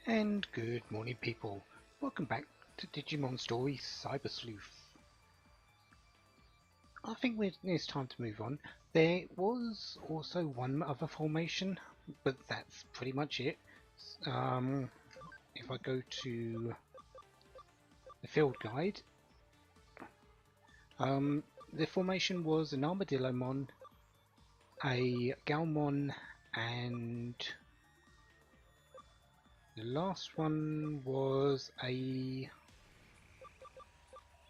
And good morning people, welcome back to Digimon Story Cyber Sleuth. I think it's time to move on. There was also one other formation, but that's pretty much it. If I go to the field guide, the formation was an Armadillomon, a Galmon, and the last one was a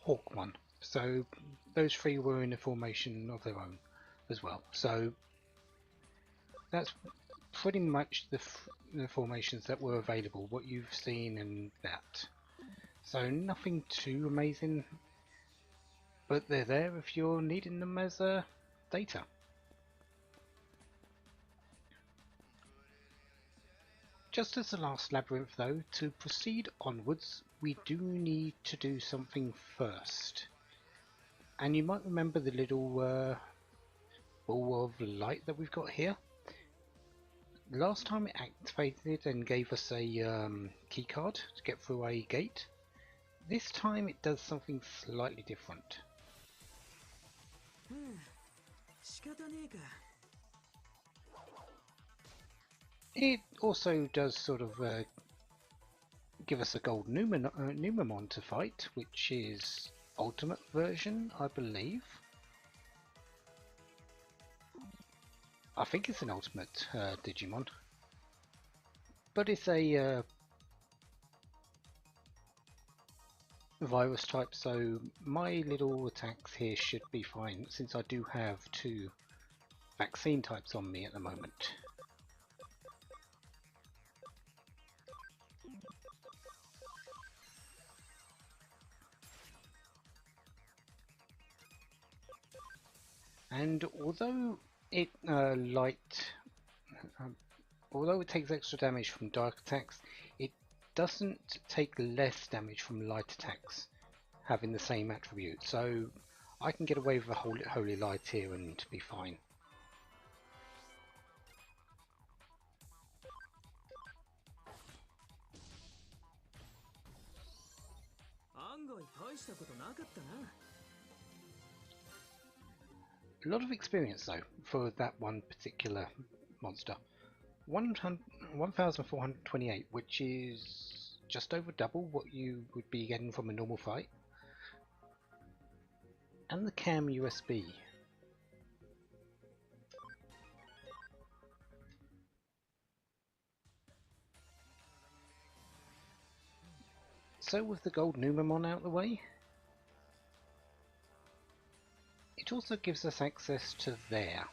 Hawkmon. So those three were in a formation of their own as well. So that's pretty much the formations that were available, what you've seen and that. So nothing too amazing, but they're there if you're needing them as data. Just as the last labyrinth though, to proceed onwards we do need to do something first. And you might remember the little ball of light that we've got here. Last time it activated and gave us a key card to get through a gate. This time it does something slightly different. It also does sort of give us a gold Numemon to fight, which is ultimate version, I believe. I think it's an ultimate Digimon, but it's a virus type, so my little attacks here should be fine since I do have two vaccine types on me at the moment. And although it although it takes extra damage from dark attacks, it doesn't take less damage from light attacks, having the same attribute. So I can get away with a holy light here and be fine. A lot of experience though for that one particular monster. 1428, which is just over double what you would be getting from a normal fight. And the cam USB. So with the gold Numemon out of the way, it also gives us access to there.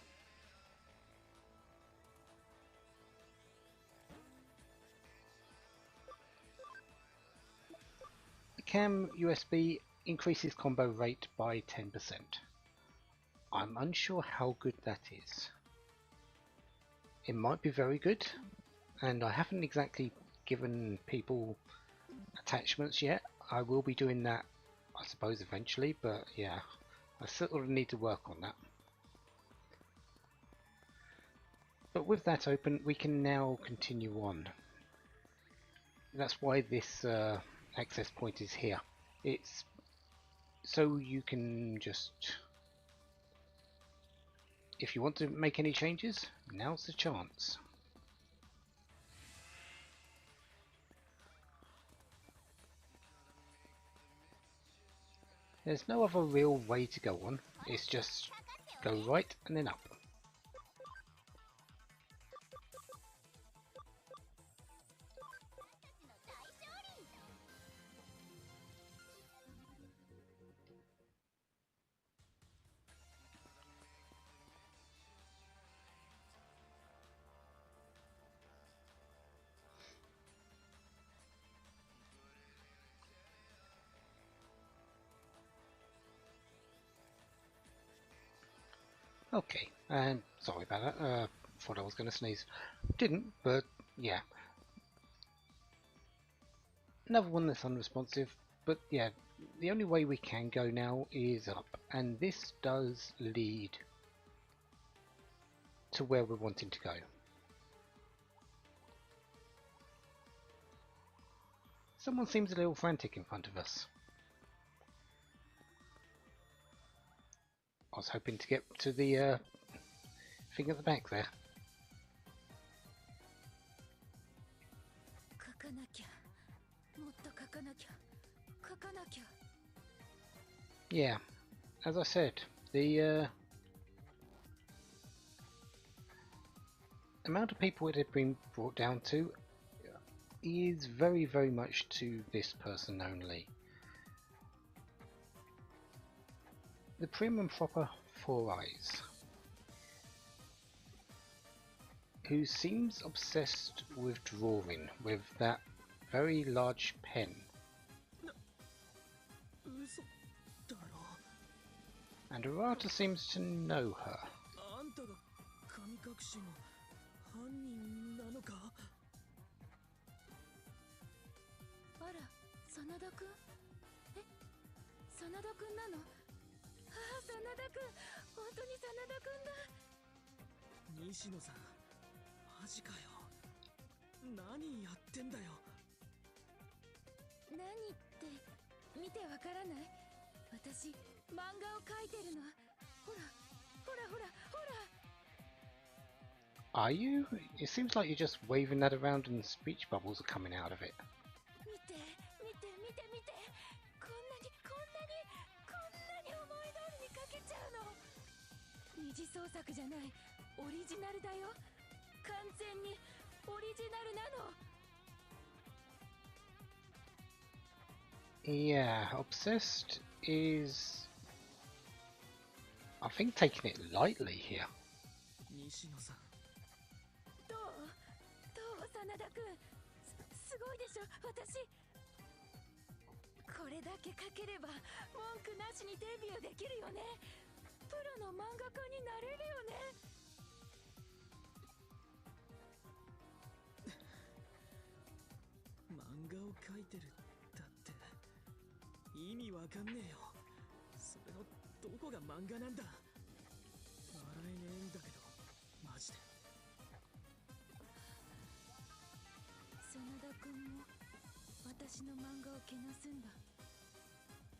The cam USB increases combo rate by 10%. I'm unsure how good that is. It might be very good, and I haven't exactly given people attachments yet. I will be doing that, I suppose, eventually, but yeah, I sort of need to work on that. But with that open, we can now continue on. That's why this access point is here. It's so you can just, if you want to make any changes, now's the chance. There's no other real way to go on, it's just go right and then up. Okay, and sorry about that, thought I was going to sneeze. Didn't, but yeah. Another one that's unresponsive, but yeah, the only way we can go now is up, and this does lead to where we're wanting to go. Someone seems a little frantic in front of us. I was hoping to get to the thing at the back there. Yeah, as I said, the amount of people it had been brought down to is very, very much to this person only. The prim and proper Four Eyes, who seems obsessed with drawing with that very large pen. And Arata seems to know her. Are you? It seems like you're just waving that around and speech bubbles are coming out of it. Yeah, obsessed is, I think, taking it lightly here.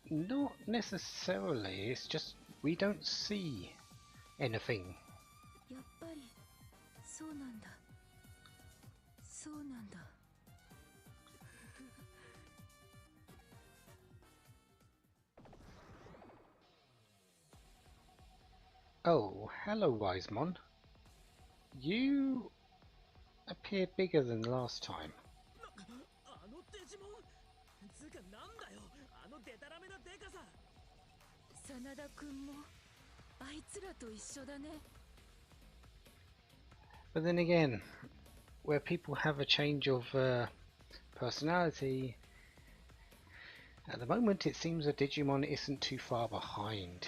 Not necessarily, it's just we don't see anything. Oh, hello Wisemon. You appear bigger than last time. But then again, where people have a change of personality, at the moment it seems a Digimon isn't too far behind.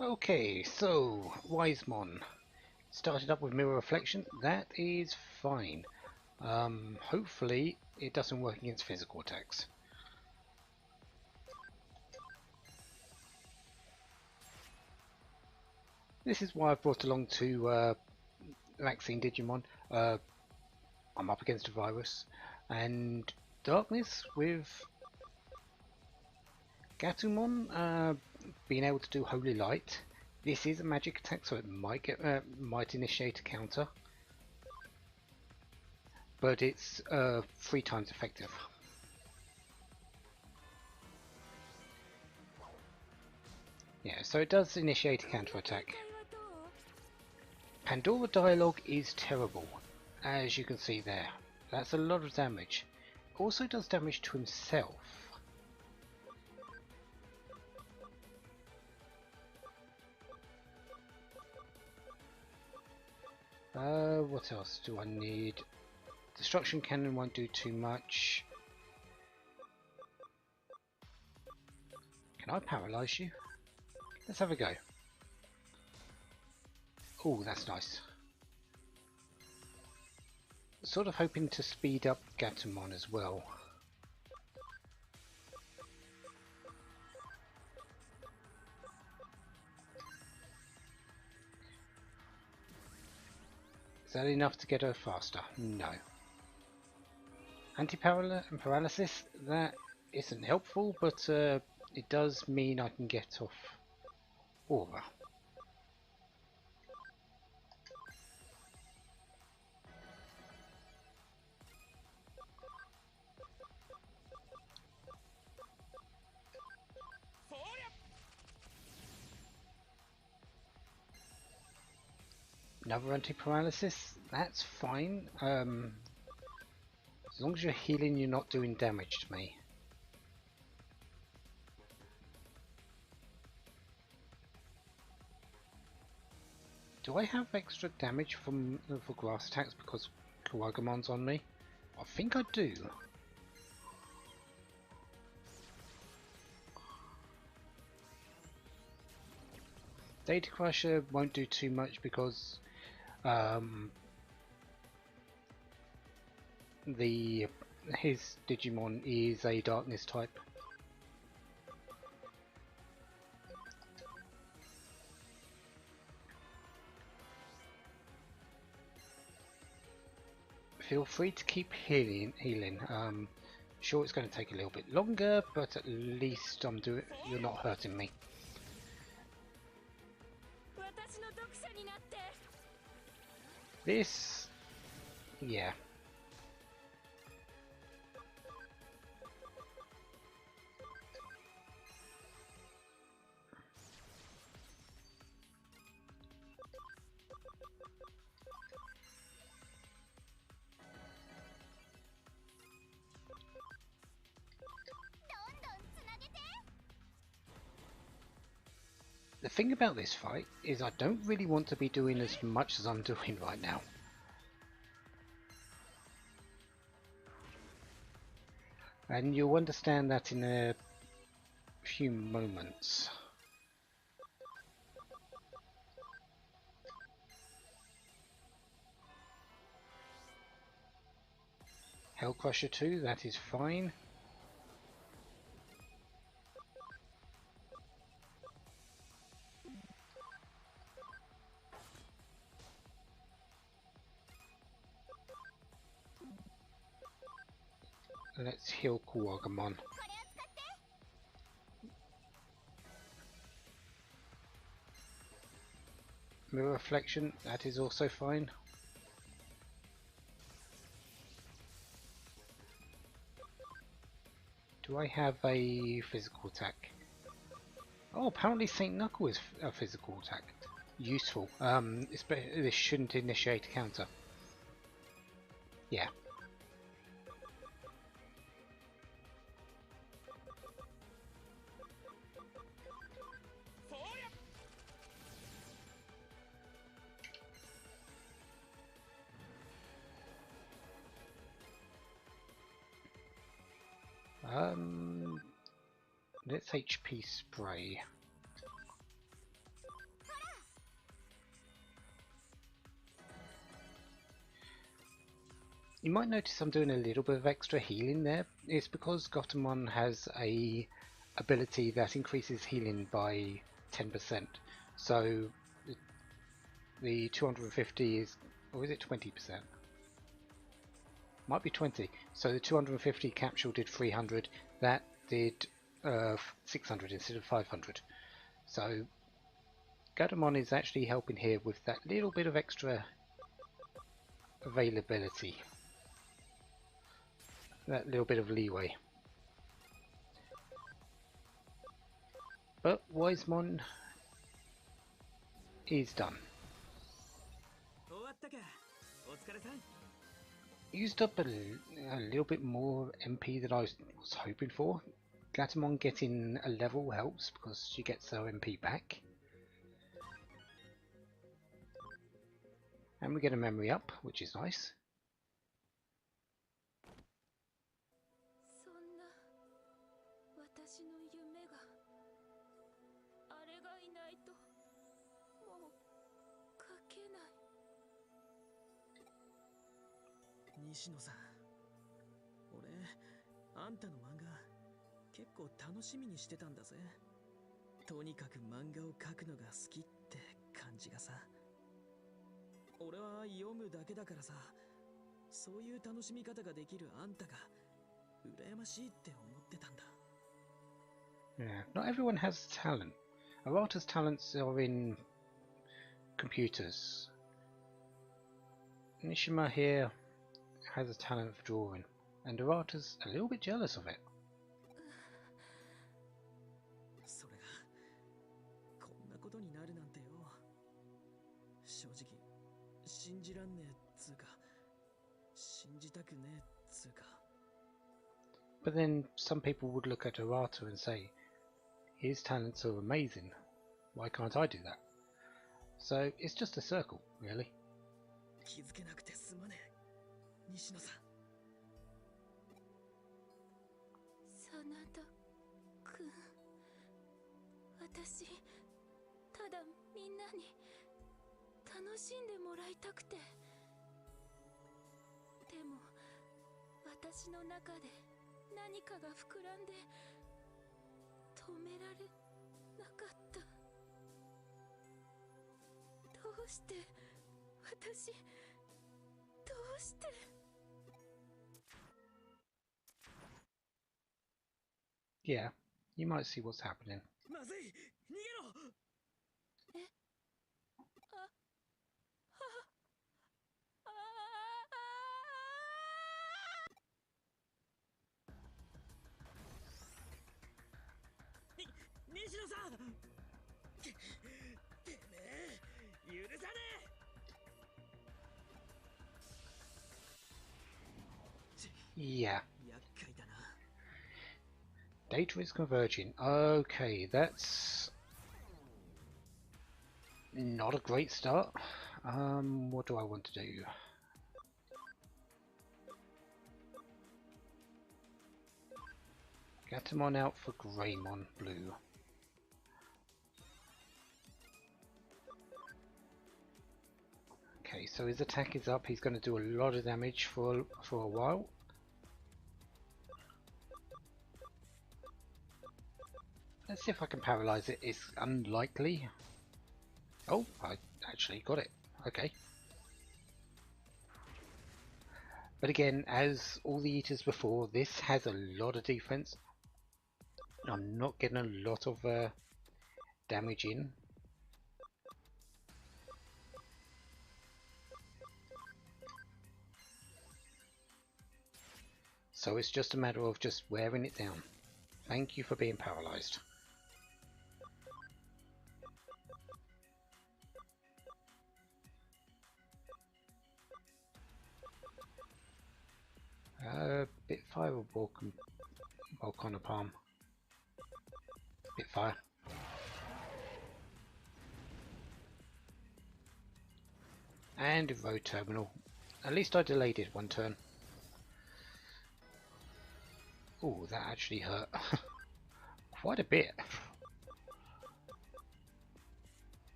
Okay, so Wisemon started up with mirror reflection. That is fine. Hopefully it doesn't work against physical attacks. This is why I've brought along two vaccine Digimon. I'm up against a virus, and darkness with Gatomon being able to do Holy Light. This is a magic attack, so it might initiate a counter, but it's 3 times effective. Yeah, so it does initiate a counter attack. Pandora dialogue is terrible, as you can see there. That's a lot of damage. Also does damage to himself. What else do I need? Destruction Cannon won't do too much. Can I paralyze you? Let's have a go. Oh, that's nice. Sort of hoping to speed up Gatomon as well. Is that enough to get her faster? No. Anti-paralysis, that isn't helpful, but it does mean I can get off Aura. Another anti-paralysis, that's fine. As long as you're healing, you're not doing damage to me. Do I have extra damage from for grass attacks because Kawagamon's on me? I think I do. Data Crusher won't do too much because his Digimon is a darkness type. Feel free to keep healing. Sure, it's going to take a little bit longer, but at least you're not hurting me. This, yeah. The thing about this fight is I don't really want to be doing as much as I'm doing right now. And you'll understand that in a few moments. Hell Crusher 2, that is fine. Let's heal Kuwagamon. Mirror Reflection, that is also fine. Do I have a physical attack? Oh, apparently St. Knuckle is a physical attack. Useful. This shouldn't initiate a counter. Yeah. Let's HP spray. You might notice I'm doing a little bit of extra healing there. It's because Gotemon has a ability that increases healing by 10%. So the 250 is, or is it 20%? Might be 20. So the 250 capsule did 300. That did 600 instead of 500. So Gadamon is actually helping here with that little bit of extra availability, that little bit of leeway. But Wisemon is done. Used up a little bit more MP than I was hoping for. Gatomon getting a level helps because she gets her MP back. And we get a memory up, which is nice. Yeah, not everyone has talent. Arata's talents are in computers. Nishima here has a talent for drawing, and Arata's a little bit jealous of it. But then some people would look at Arata and say, his talents are amazing, why can't I do that? So it's just a circle, really. Yeah, you might see what's happening. Yeah. Data is converging. Okay, that's not a great start. What do I want to do? Gatomon out for Greymon blue. Okay, so his attack is up. He's going to do a lot of damage for a while. Let's see if I can paralyze it. It's unlikely. Oh, I actually got it. Okay. But again, as all the eaters before, this has a lot of defense. I'm not getting a lot of damage in. So it's just a matter of just wearing it down. Thank you for being paralyzed. Bit fire or bulk on a palm. Bit fire. And road terminal. At least I delayed it one turn. Oh, that actually hurt. Quite a bit.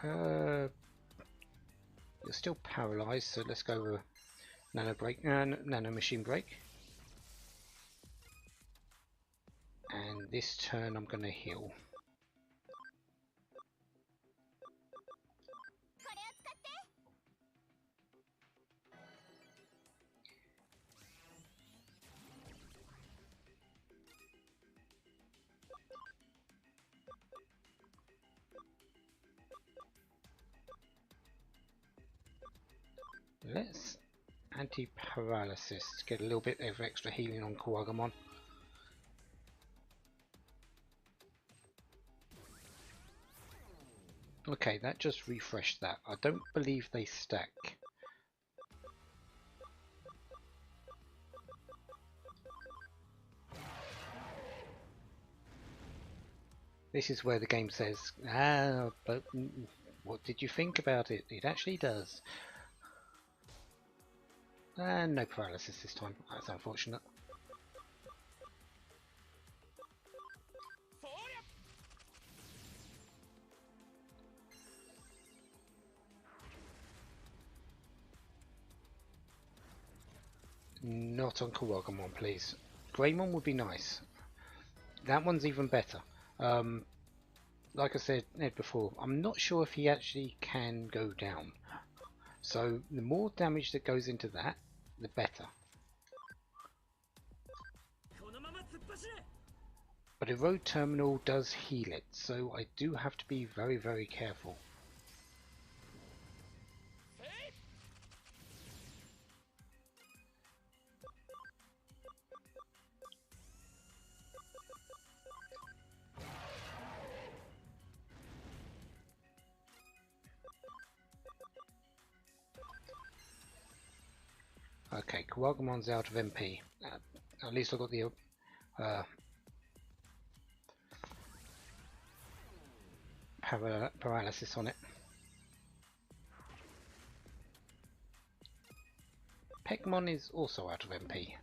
You're still paralyzed, so let's go with nano machine break. this turn I'm going to heal. Let's anti-paralysis to get a little bit of extra healing on Kuwagamon. Okay, that just refreshed that. I don't believe they stack. This is where the game says, but what did you think about it? It actually does. And no paralysis this time. That's unfortunate. Not on Kuwagamon, please. Greymon would be nice. That one's even better. Like I said before, I'm not sure if he actually can go down. So the more damage that goes into that, the better. But a road terminal does heal it, so I do have to be very, very careful. Okay, Kuwagamon's out of MP. At least I got the paralysis on it. Pegmon is also out of MP.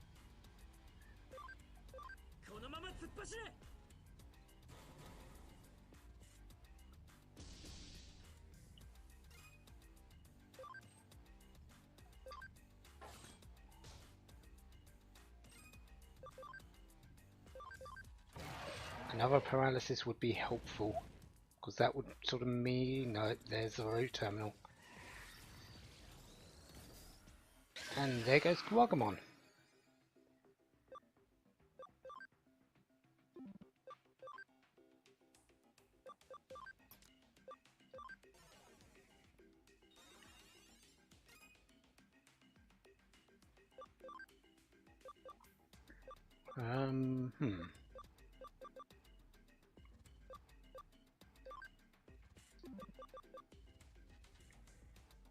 Another paralysis would be helpful, because that would sort of mean, no, there's the road terminal. And there goes Kuwagamon.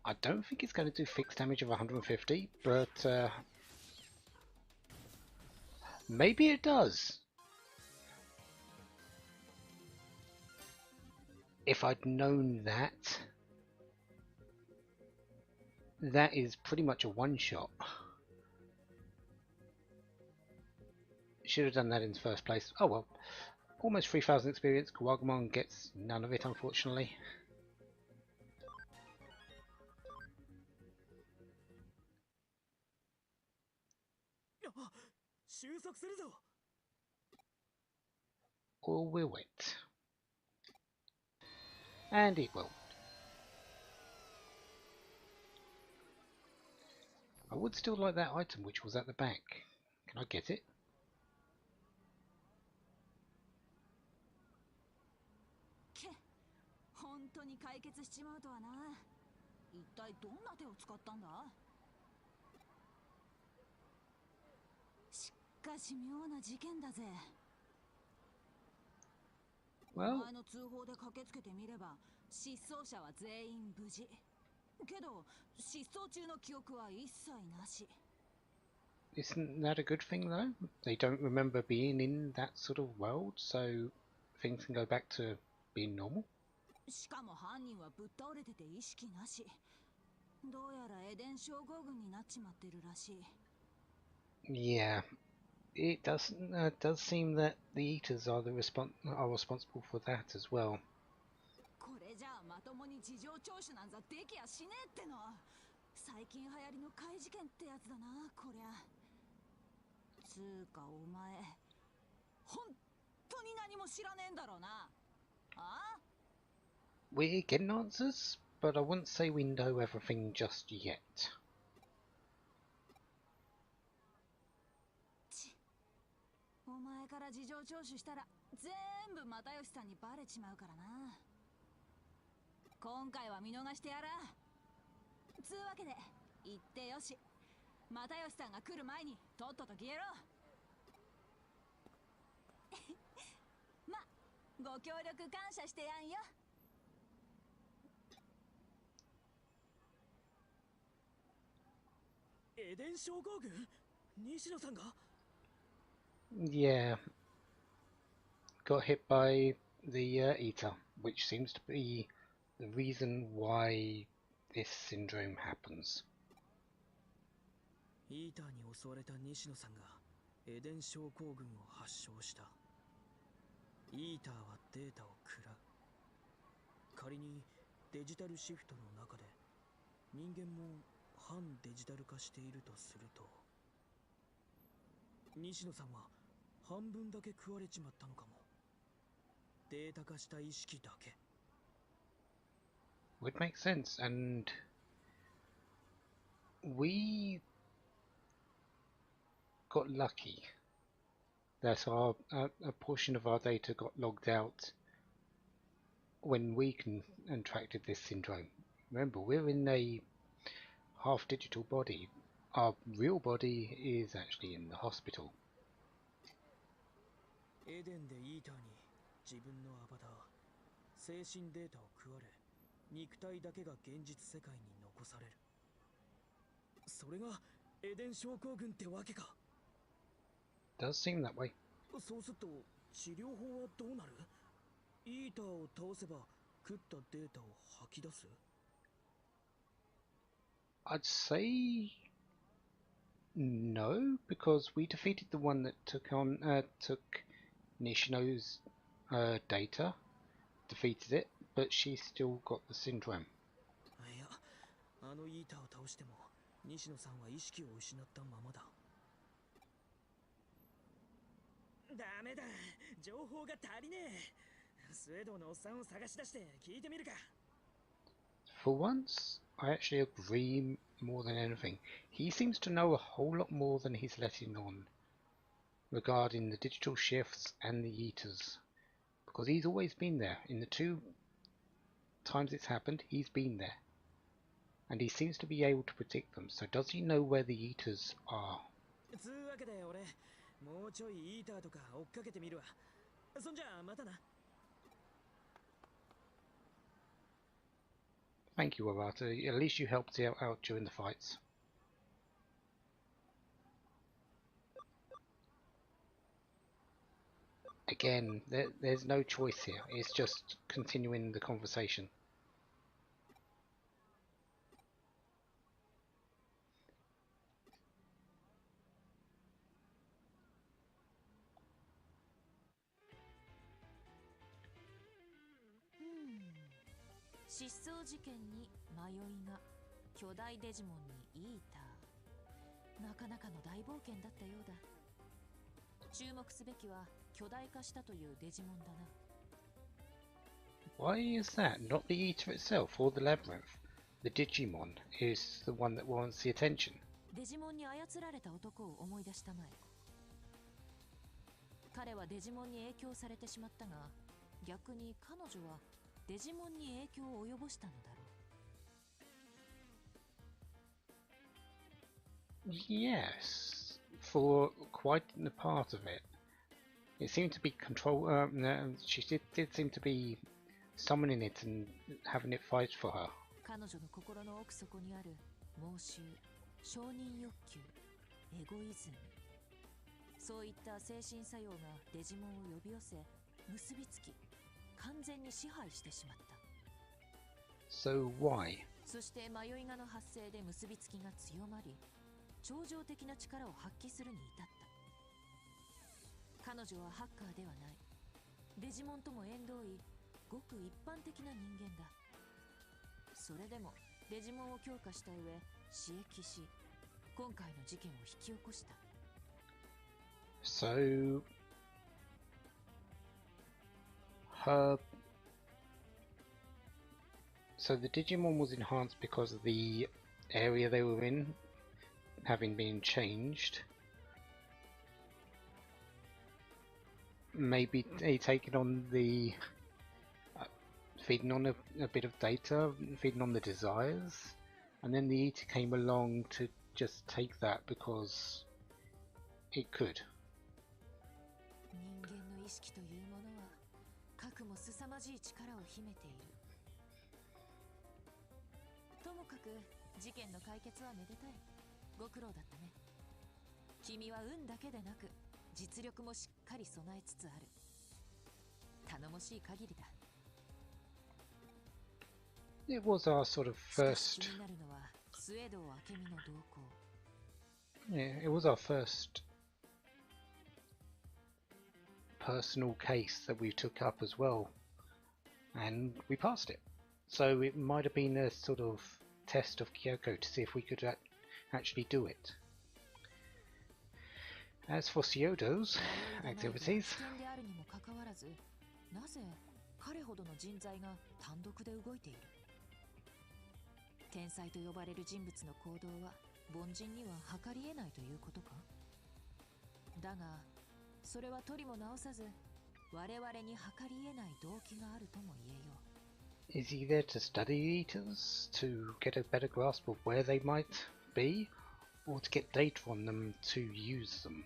I don't think it's going to do fixed damage of 150, but maybe it does. If I'd known that, that is pretty much a one-shot. Should have done that in the first place. Oh well. Almost 3,000 experience. Kuwagamon gets none of it, unfortunately. Or will it? And it will. I would still like that item which was at the back. Can I get it? Well, isn't that a good thing though? They don't remember being in that sort of world, so things can go back to being normal. Yeah, it does seem that the Eaters are responsible for that as well. 当に何も知らねえんだろうな。あ We're getting answers, but I wouldn't say we know everything just yet. お前から事情聴取したら全部又吉さんにバレちまうからな。今回は見逃してやら。つうわけで言ってよし。又吉さんが来る前にとっとと消えろ。ま、ご協力感謝してやんよ。エデン症候群？西野さんが？ Yeah, got hit by the Eater, which seems to be the reason why this syndrome happens. イーターに襲われた西野さんがエデン症候群を発症した。イーターはデータを食らう。仮にデジタルシフトの中で人間も反デジタル化しているとすると、西野さんは半分だけ食われちまったのかも。データ化した意識だけ。 Would make sense, and we got lucky that a portion of our data got logged out when we contracted this syndrome. Remember, we're in a half digital body. Our real body is actually in the hospital. エデンでイーターに自分のアバター、精神データを食われ、肉体だけが現実世界に残される。それがエデン症候群ってわけか。 Does seem that way. そうすると治療法はどうなる？イーターを倒せば食ったデータを吐き出す？ I'd say no, because we defeated the one that took Nishino's data, defeated it, but she's still got the syndrome. いや、あのイーターを倒しても西野さんは意識を失ったままだ。ダメだ、情報が足りねえ。スウェードのおっさんを探し出して聞いてみるか。 For once, I actually agree more than anything. He seems to know a whole lot more than he's letting on regarding the digital shifts and the eaters, because he's always been there. In the 2 times it's happened, he's been there, and he seems to be able to predict them. So does he know where the eaters are? つうわけで俺、もうちょいイーターとか追っかけてみるわ。そんじゃまたな。 Thank you, Arata. At least you helped out during the fights. Again, there's no choice here. It's just continuing the conversation. Hmm. 失踪事件に迷いが、巨大デジモンにイーター。なかなかの大冒険だったようだ。注目すべきは巨大化したというデジモンだな。Why is that? Not the Eater itself or the Labyrinth. The Digimon is the one that wants the attention. デジモンに操られた男を思い出したまえ。彼はデジモンに影響されてしまったが、逆に彼女はデジモンに影響を及ぼしたのだろう。Yes, for quite a part of it. It seemed to be control. She did seem to be summoning it and having it fight for her. 彼女の心の奥底にある妄執、承認欲求、エゴイズム、そういった精神作用がデジモンを呼び寄せ、結びつき、完全に支配してしまった。So why? そして迷いがの発生で結びつきが強まり、超常的な力を発揮するに至った。彼女はハッカーではない。デジモンとも縁遠い、ごく一般的な人間だ。それでもデジモンを強化した上、刺激し、今回の事件を引き起こした。So her. So the Digimon was enhanced because of the area they were in having been changed. Maybe they taken on the feeding on a bit of data, feeding on the desires, and then the Eater came along to just take that because it could. 人間の意識というものは核も凄まじい力を秘めている。ともかく事件の解決はめでたい。ご苦労だったね。君は運だけでなく実力もしっかり備えつつある。頼もしい限りだ。It was our sort of しかし first. 気になるのはスウェード明美の動向。Yeah, it was our first personal case that we took up as well, and we passed it. So it might have been a sort of test of Kyoko to see if we could actually do it. As for Siodo's activities, 危険であるにもかかわらず、なぜ彼ほどの人材が単独で動いている？天才と呼ばれる人物の行動は凡人には計り得ないということか？だが、それは取りも直さず、我々に計り得ない動機があるとも言えよう。is he there to study eaters, to get a better grasp of where they might be, or to get data on them to use them?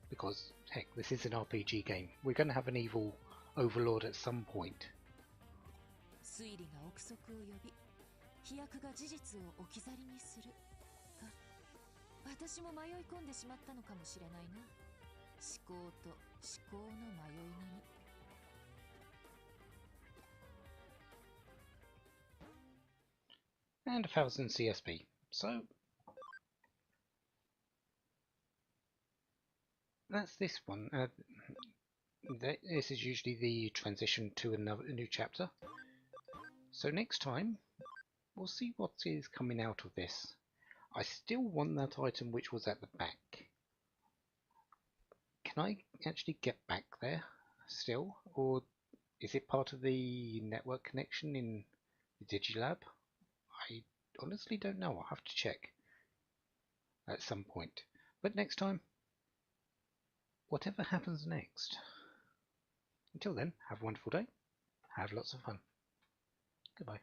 Because, heck, this is an RPG game. We're going to have an evil overlord at some point. 推理が憶測を呼び、飛躍が事実を置き去りにするか。私も迷い込んでしまったのかもしれないな。思考と思考の迷いなに。And 1000 CSP. So that's this one. This is usually the transition to a new chapter. So next time, we'll see what is coming out of this. I still want that item which was at the back. Can I actually get back there still? Or is it part of the network connection in the Digilab? I honestly don't know. I'll have to check at some point. But next time, whatever happens next. Until then, have a wonderful day. Have lots of fun. Goodbye.